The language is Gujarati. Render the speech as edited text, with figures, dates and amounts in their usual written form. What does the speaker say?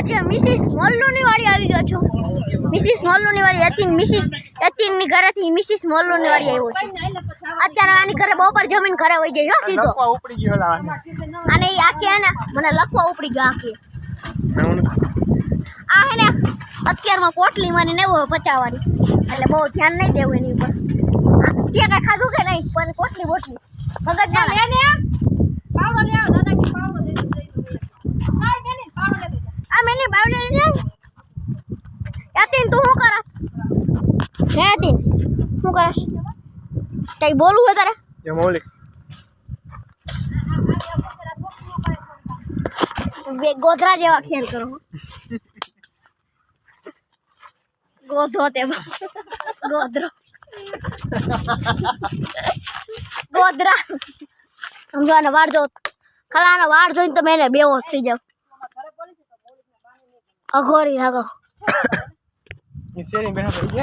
આજે મિસિસ મોલ્લુની વાડી આવી ગયો છું. મિસિસ મોલ્લુની વાડી હતી. મિસિસ યતીનની ઘરેથી મિસિસ મોલ્લુની વાડી આવ્યો છે. અત્યારે આની ઘરે બપોર જમીન ઘરે વહી જાય સીધો. ઉપડી ગયો અને એ આખી હે ને મને લખવા ઉપડી ગયો આખી. આ હે ને અત્યારમાં પોટલી મારી ને હોય પચાવવાની, એટલે બહુ ધ્યાન નહીં દેવું એની ઉપર. ત્યાં કઈ ખાધું કે નહીં પણ પોટલી બોટલી મગજ ના લે ને. પાવડો લે આવો દાદાજી, પાવડો લઈ દો. કાઈ બેની પાવડો લે દો. આ મેની પાવડો લે દે. યાતીન તું શું કરસ? યાતીન શું કરસ? કઈ બોલવું હે તારે? એ મૌલિક ગોધરા જેવા ખેલ કરો. ગોધરો તે ગોધરો ગોધરા સમજો. વાળ જો ખલાનો વાળ જોઈને તો મેં બેહોશ થઈ જાવ. અઘોરી લાગો. એ શેરી બેઠા